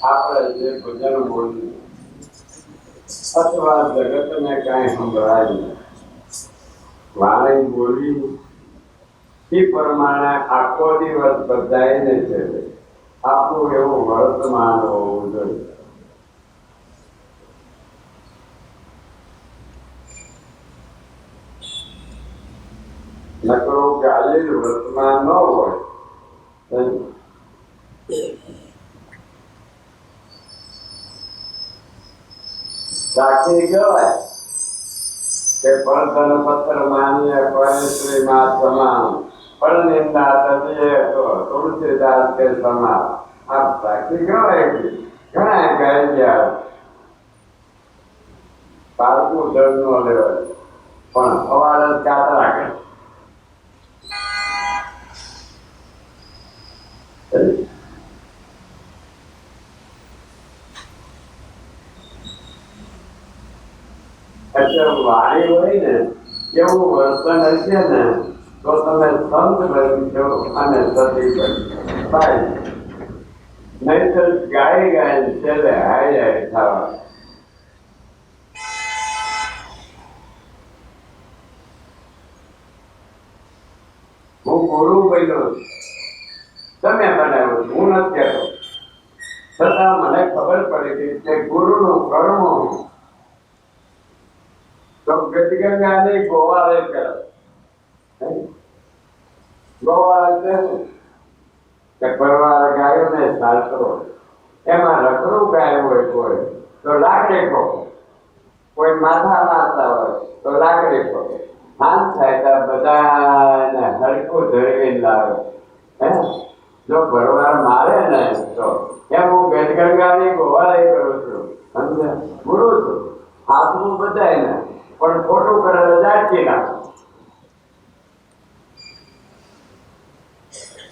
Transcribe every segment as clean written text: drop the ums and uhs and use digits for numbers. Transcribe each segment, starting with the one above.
આપણે જે ભજન બોલીએ અથવા જગતને કાંઈ સંભળાય વાણી બોલી એ પ્રમાણે આખો દિવસ બધાને છે આપણું એવું વર્તમાન હોવું જોઈએ. નકરો ગાયેલું વર્તમાન ન હોય સાક્ષી કહેવાય કે પણ પથ્થર માન્ય કોઈ શ્રી માં સમાન પણ નિંદા તજીએ તો તુલસીદાસ કે સમાન. આ સાક્ષી કહેવાય કે ઘણા ગાઈ ગયા પારકું જળ નો લેવાય પણ અવાજ જ કાતરા કરે. એટલે વાણી હોય ને એવું વર્તન હશે ને તો તમે સંત બનશો અને સતી બનશો ભાઈ. નહીં તો ગાય ગાય છેલ્લે હાય હાય થવા. હું ગુરુ બન્યો તમે બનાવ્યો હું નથી કહેતો છતાં મને ખબર પડે કે ગુરુનું કર્મ તો ગજગંગાની ગોવાળે કરે. ગોવાળ કે પરવાર ગાયો ને સાસરો એમાં રખડું ગાય હોય કોઈ તો લાકડી ઠોકે, કોઈ માથા મારતા હોય તો લાકડી ઠોકે. હાથ થાય તો બધાને હરખું ધરવી લાવે. જો પરવાર મારે ને તો એમ હું ગજગંગાની ગોવાળે કરું છું, સમજે ગુરુ છું. હાથનું બધાય ને પણ ખોટું કરે તો જાટકી નાખો.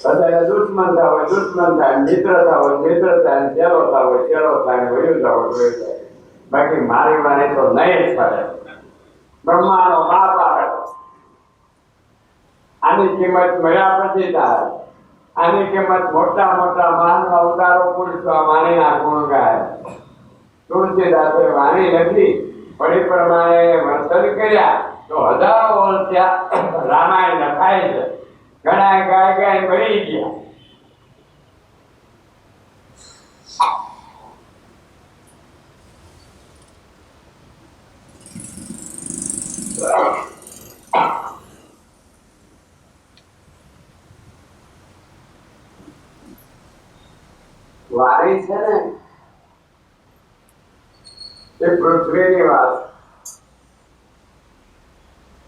બધા દુશ્મન થાય હોય દુશ્મન થાય, મિત્ર થાય મિત્ર થાય, ચેલો થાય ચેલો થાય, વયું થાય વયું થાય. બાકી મારી વાણી તો નહીં જ ફરે. બ્રહ્માનો બાપ આવે આની કિંમત મળ્યા પછી થાય. આની કિંમત મોટા મોટા માનવ અવતારો પુરુષો વાણીના ગુણ ગાય. તુલસીદાસે વાણી નથી પણ એ પ્રમાણે વર્તન કર્યા તો હજારો વર્ષ ત્યાં રામાયણ લખાય છે. ઘણા ગાય ગાય મરી ગયા. વાણી છે ને એ પૃથ્વીની વાત,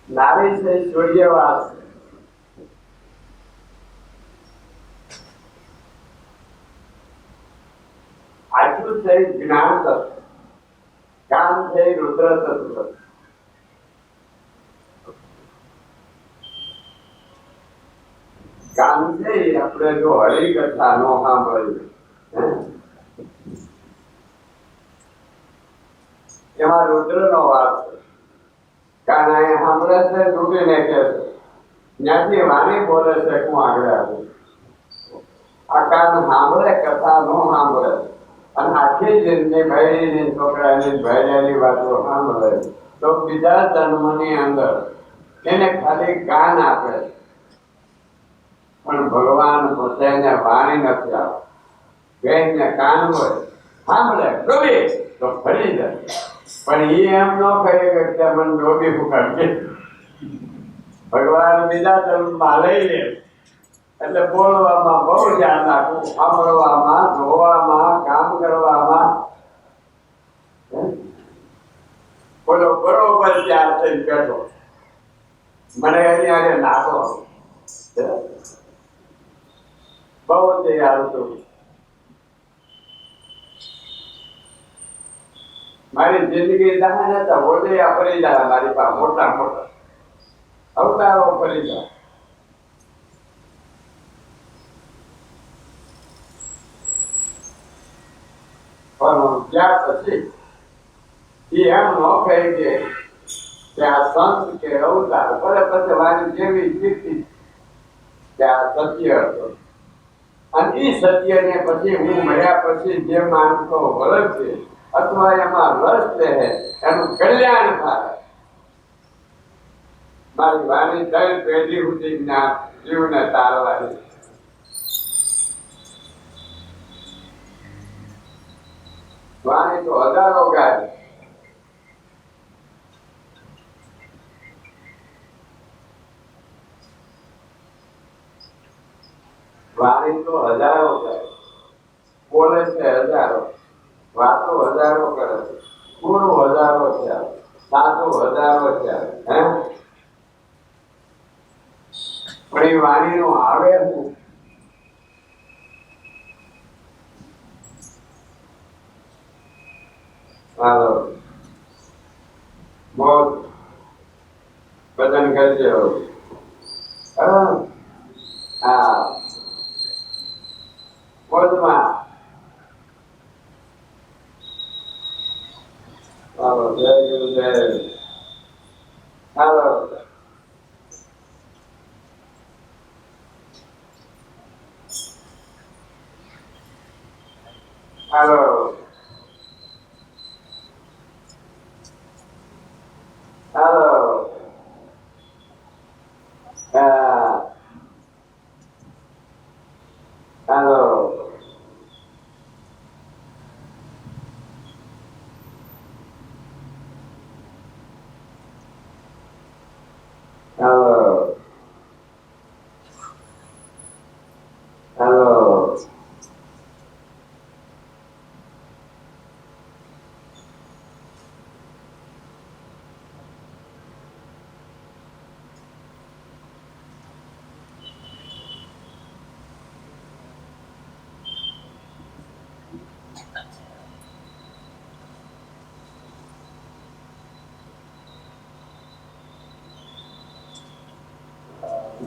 નારી છે સૂર્ય વાત. આટલું છે જ્ઞાન તત્વ, કામ છે રુદ્ર તત્વ. કામ છે આપણે જો હરિકથા નો સાંભળીએ એમાં રુદ્ર નો વાત છે. કારણ એ સાંભળે છે તૂટીને કે છે ત્યાંથી વાણી બોલે છે હું આગળ આવું. આ કાન સાંભળે કથા નો સાંભળે અને આખી જિંદગી ભૈરીની છોકરાની ભૈરાની વાતો સાંભળે તો બીજા જન્મની અંદર એને ખાલી કાન આપે પણ ભગવાન પોતાને વાણી નથી આપે. બેનને કાન હોય સાંભળે ડોબી તો ફરી જાય પણ એ એમ ન કહે કે મને ડોબી ફૂકાડશે. ભગવાન બીજા જન્મમાં લઈ લે એટલે બોલવામાં બહુ ધ્યાન રાખવું, સાંભળવામાં, જોવામાં, કામ કરવામાં. બોલો બરોબર ત્યાર થઈને બેઠો મને અહીંયા નાખો બહુ તૈયાર હતું. મારી જિંદગી જહાજ હતા ઓળિયા ફરી જાય મારી પાસે મોટા મોટા અવતારો ફરી જાય. પણ ત્યાર પછી એમ ન કહી કે આ સંત કે અવતાર ભલે પછી વાણી જેવી શીખી કે આ સત્ય હતો. અને એ સત્યને પછી હું મળ્યા પછી જે માણસો વળગશે અથવા એમાં રસ લે એનું કલ્યાણ થાય. મારી વાણી ત્રણ પેઢી સુધી જ્ઞાન જીવને તારવાની. વાણી તો હજારો ગાય. વાણી તો હજારો ગાય, બોલે છે હજારો, વાતો હજારો કરે છે, ગુરુ હજારો છે, સાધુ હજારો છે. પણ એ વાણી નું આવે શું? હાલો મોજ ભજન કરજો. હા મોજમાં. હાલો જય ગુરુદેવ. હાલો હાલો હાલો. હાલો હાલો હાલો.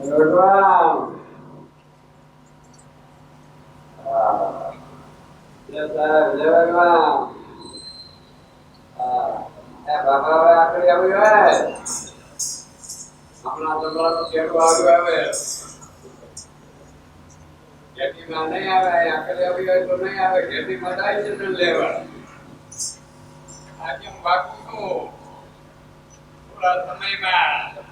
ભગવાન જય સાહેબ જય ભગવાન. બાબા હવે આકડી આવી હોય આપણા તમારા તો કેવું આવ્યું આવે ખેતીમાં નહીં આવે આકડી આવી હોય તો નહીં આવે. ખેતીમાં જાય છે લેવા આજે હું બાકું છું થોડા સમયમાં.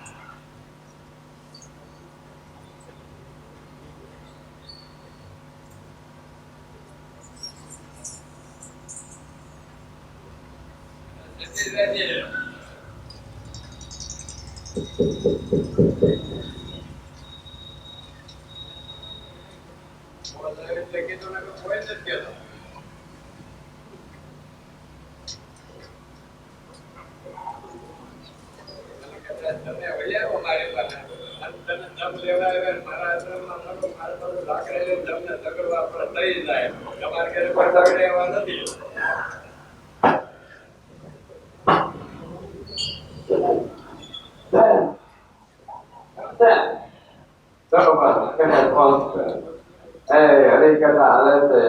હરિકથા હાલે છે.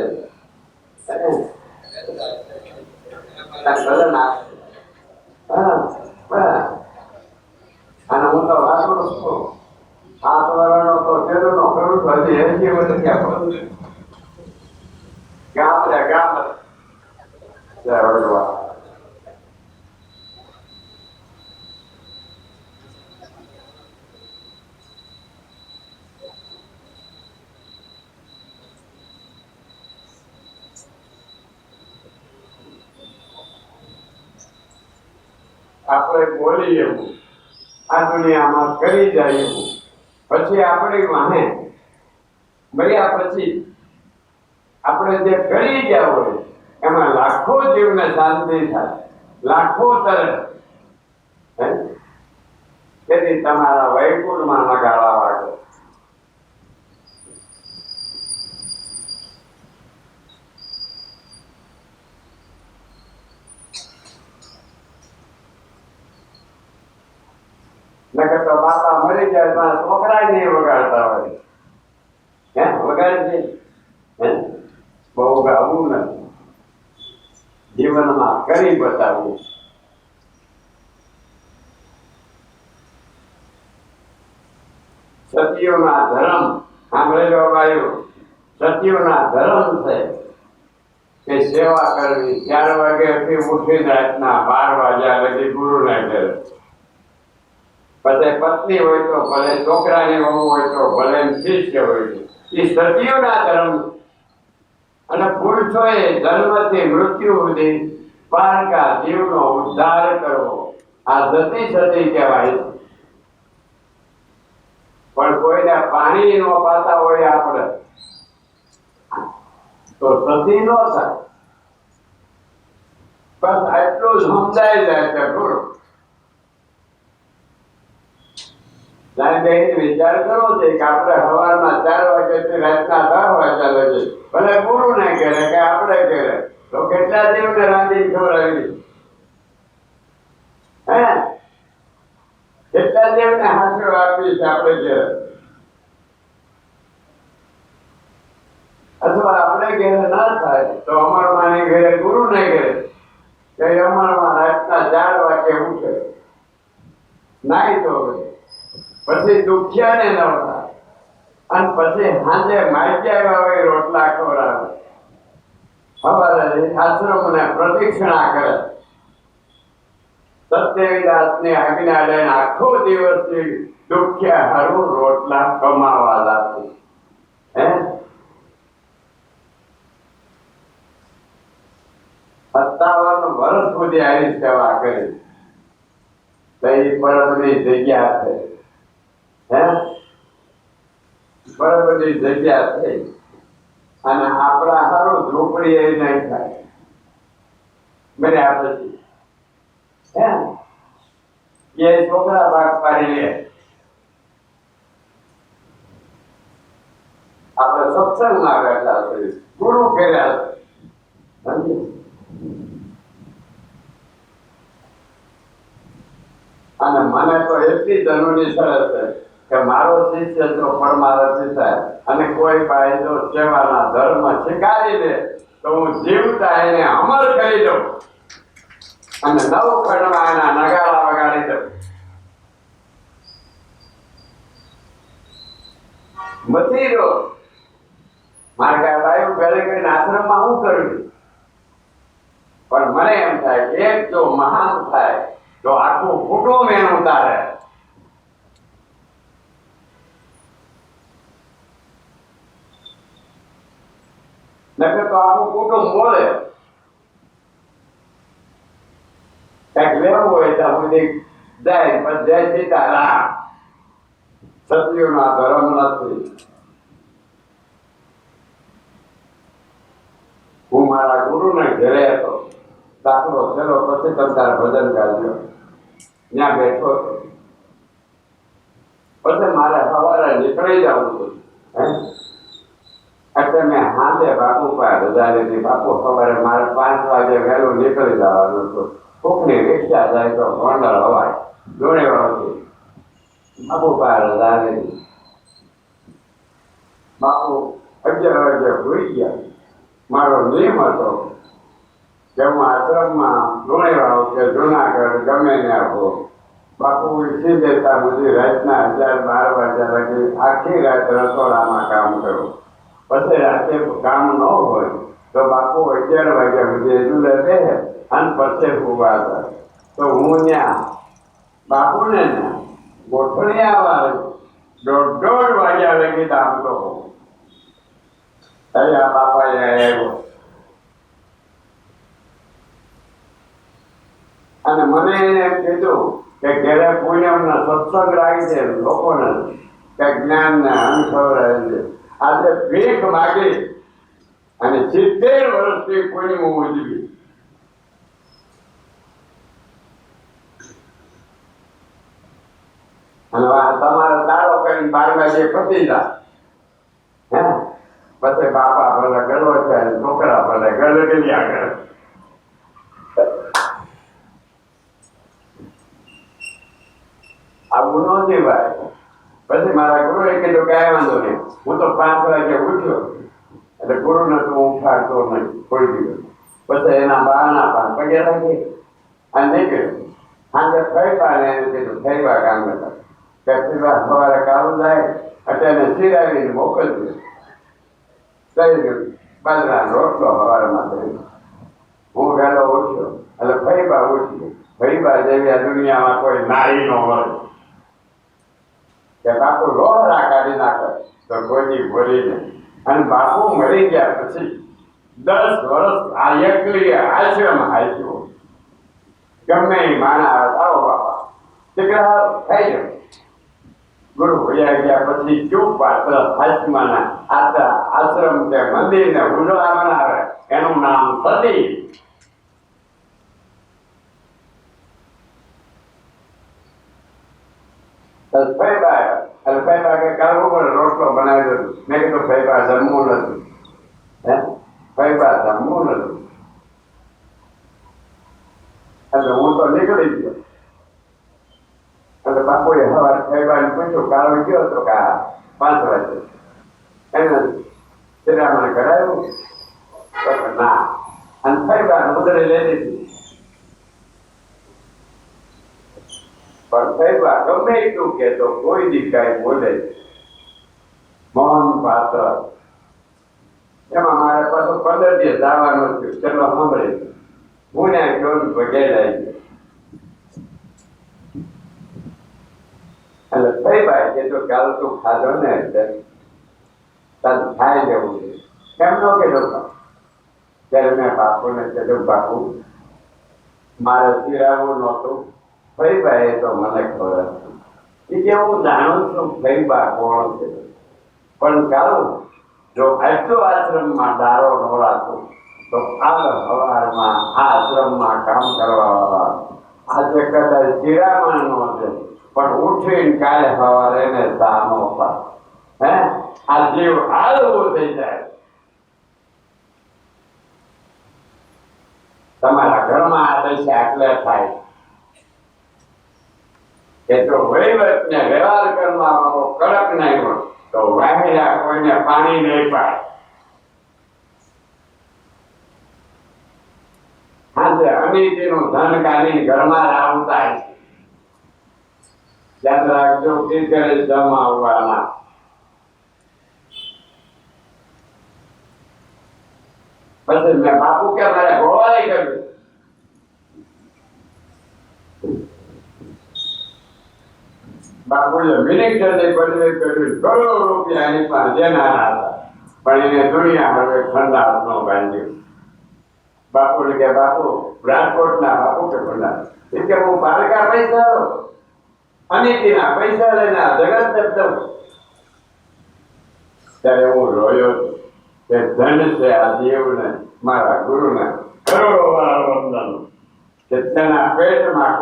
અને હું તો વાસણો છું 7 વર્ષનો તો તેનો કરું છું હજી 80 વર્ષ ક્યાં કરું ગામ જય ભગવાન. આપણે બોલીએ એવું આ દુનિયામાં કરી જાય એવું પછી આપણી વાહે મળ્યા પછી આપણે જે કરી ગયા હોય એમાં લાખો જીવને શાંતિ થાય, લાખો તરે. તેથી તમારા વૈકુંઠમાં નગાડા વાગે. નકર તો બાપા મરી જાય પણ છોકરા નહીં વગાડતા હોય. વગાડે છે બહુ ગાવું નથી, જીવનમાં કરી બતાવવું. સતીઓના ધર્મ સાંભળેલો ગાયો સતીઓના ધર્મ છે કે સેવા કરવી. 4 વાગ્યાથી ઉઠીને રાતના 12 વાગ્યા લગી ગુરુને ઘરે. પછી પત્ની હોય તો ભલે, છોકરાની વહુ હોય તો ભલે, શિષ્ય હોય તો એ સતીઓના ધર્મ. અને પુરુષોએ જન્મથી મૃત્યુ સુધી પારકા જીવનો ઉદ્ધાર કરવો. આ સતી સતી કહેવાય. પણ કોઈને પાણી નો પાતા હોય આપણે તો સતી નો થાય. બસ આટલું સમજાઈ જાય છે. ગુરુ વિચાર કરવો છે કે આપણે સવારના 4 વાગ્યાથી રાતના 10 વાગ્યા લગે ભલે ગુરુ ને ઘેરે કે આપણે ઘેરે તો કેટલા જીવને રાંધીને ખવડાવી, હે કેટલા જીવને હાથો આપી છે આપણે ઘેરે. અથવા આપણે ઘેરે ના થાય તો અમરમાં ઘેરે ગુરુ ને ઘેરે કે અમરમાં રાતના 4 વાગે ઉઠે, નાઈ તો પછી દુખ્યા ને નવરા અને પછી સાંજે માગ્યા આવે રોટલા ખવડાવે. સવારે આશ્રમ ને પ્રદક્ષિણા કરે. સત્યવિદાસ ની આજ્ઞા લઈને આખો દિવસથી દુખ્યા હારું રોટલા કમાવા લાગતું. હે 57 વર્ષ સુધી આવી સેવા કરી. કઈ પરબની જગ્યા છે, હે બરાબરની જગ્યા થઈ. અને આપણા સારું ઝૂંપડી એ નહીં થાય બન્યા પછી, હે એ છોકરા ભાગ પાડી લે. આપણે સત્સંગમાં બેઠા છે, ગુરુ કર્યા છે. અને મને તો એટલી જરૂરી સરસ છે કે મારો શિષ્ય જો પરમારથી થાય અને કોઈ ભાઈ જો સેવાના ધર્મ શીખાડી દે તો હું જીવતા એને અમલ કરી દઉં અને 9 ખંડમાં એના નગારા વગાડી દઉં. મથી દો મારા ભાઈ ઘરે કઈ આશ્રમમાં શું કરવી. પણ મને એમ થાય કે એક જો મહાન થાય તો આખું કુટુંબ એનું ઉતારે. નકર તો આખું કુટુંબ બોલે. કઈક લેવું હોય ત્યાં સુધી જાય પણ જય સીતારામ. સત્યોનો આ ધર્મ નથી. હું મારા ગુરુને ઘરે હતો, દાખલો ચલો પછી તમતાર ભજન ગાજો. ત્યાં બેઠો હતો. પછી મારે સવારે નીકળી જવું હતું. એટલે મેં સાંજે બાપુ પાસે રજા લીધી. બાપુ સવારે મારે 5 વાગે વહેલું નીકળી જવાનું હતું. કોકની રિક્ષા જાય તો ગોંડલ હવાય દોડે વાળથી. બાપુ પાસે રજા લીધી. બાપુ 11 વાગે ભૂઈ ગયા. મારો નિયમ હતો કે હું આશ્રમમાં લુણીવાવ કે જુનાગઢ ગમે ને આપો. બાપુ ઉઠી દેતા બધી રાતના 11-12 વાગ્યા લગી આખી રાત રસોડામાં કામ કરું. પછી રાતે કામ ન હોય તો બાપુ 11 વાગ્યા સુધી ચૂલે બેસે અને પછી ઉભા થાય. તો હું ત્યાં બાપુને ગોઠણી આવવા 1:30 વાગ્યા લગી દામતો હોઉં. આ બાપા આવ્યો અને મને એમ કીધું કે ઘરે પૂનમના સત્સંગ રાખી છે, લોકોને કઈક જ્ઞાન ને અનુસવરાય છે. આજે ભીખ માગી અને 70 વર્ષથી પૂનમ ઉજવી. અને તમારે દાડો કરીને 12 વાગે પતી જાય. હે પછી બાપા ભલે ગળો છે, છોકરા ભલે ગળગલિયા કરે. આવું ન દેવાય. પછી મારા ગુરુએ કીધું કાંઈ વાંધો નહીં, હું તો 5 વાગે ઉઠ્યો એટલે ગુરુને તો હું ઉઠાડતો નહીં કોઈ દિવસ. પછી એના બહાના પગે રાખી અને નીકળ્યો. સાંજે ફરવા ને એને કીધું ફરવા કામ કરતા કે સવારે કાળું જાય એટલે એને સિરાવીને મોકલજો. બાજરાનો રોટલો સવારમાં થયો. હું વહેલો ઉઠ્યો એટલે ફરીબા ઉઠ્યું. ફરીબા જેવી આ દુનિયામાં કોઈ નારી ન મળે કે બાપુ લોહરા કાઢી નાખે તો કોઈ બોલી નહીં. અને બાપુ મરી ગયા પછી 10 વર્ષ આ એકલી આશ્રમ હાચ્યો. ગમે એ માણા આવે આવો બાપા દીકરા થઈ ગયો. ગુરુ ભૈયા ગયા પછી ચૂપ પાત્ર હાથમાના આશ્રમ કે મંદિર ને ઉજળા બનાવે એનું નામ સતી. રોટલો બનાવી દીધો. મેં કીધું ફૈબા જમવું નથી. ફૈબા જમવું નથી એટલે હું તો નીકળી ગયો. એટલે બાપુએ સવારે ફૈબાને પૂછ્યું કાળો ગયો હતો કે 5 વાગે એને શિરામણ કરાયું તો ના. અને ફૈબા ઉધડી લઈ લીધી. પણ ફૈબા ગમે એટલું કે તો કોઈ દી કાંઈ બોલે. મૌન પાત્ર એમાં મારે પાછું 15 દિવસ જવાનું થયું. ચલો સાંભળે હું ને ગયો વગેરે આવી ગયો. એટલે ફૈબા કે તો કાલ તું ખાધો ને એટલે તારું ખાઈ જવું છે. કેમ ન કીધું? ત્યારે મેં બાપુને કીધું બાપુ મારે સિરાવું નહોતું. ફૈબા એ તો મને ખબર હતી કે હું જાણું છું ફૈબા કોણ છે. પણ કાલું જો આટલો આશ્રમમાં દારો નોળાતો તો આગળ સવારમાં આ આશ્રમમાં કામ કરવા વાળા આજે કદાચ શિરામણ નો છે પણ ઉઠીને કાલે સવારે એને સામો પાડ. આ જીવ હાલવું થઈ જાય. તમારા ઘરમાં આ દશા એટલે થાય કે જો વહીવટ ને વ્યવહાર કરવા વાળો કડક નહીં હોય તો વાહેલા કોઈને પાણી નહીં પાય. હાજે અનિતિનું ધન કાઢી ઘરમાં આવતા છે. યાદ રાખજો ટીચરે જમાવવાના. પછી મેં બાપુ કે મારે ગોવાળી કર્યું. બાપુએ મિનિસ્ટરની પદવી કરી કરોડો રૂપિયા એની પાસે દેનારા હતા પણ એને દુનિયા હવે ખંડાર ન બાંધ્યું. બાપુને કે બાપુ રાજકોટના બાપુ કે ખંડાર કે હું પારકા પૈસા અનિતિના પૈસા લઈને જગત દઉં. ત્યારે હું રોયો કે ધન છે આ દેવને મારા ગુરુને કરોડો વાળા વંદન કે તેના પેટમાં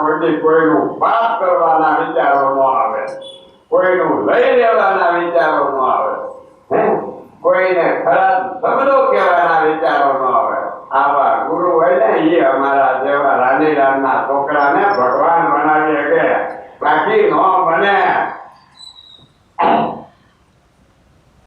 કોઈનું પાપ કરવાના વિચારો ન આવે, કોઈનું લઈ લેવાના વિચારો ન આવે, કોઈને ખરાબ શબ્દો કહેવાના વિચારો ન આવે. આવા ગુરુ હોય ને એ અમારા જેવા રાની રામના છોકરાને ભગવાન બનાવી શકે, બાકી ન બને.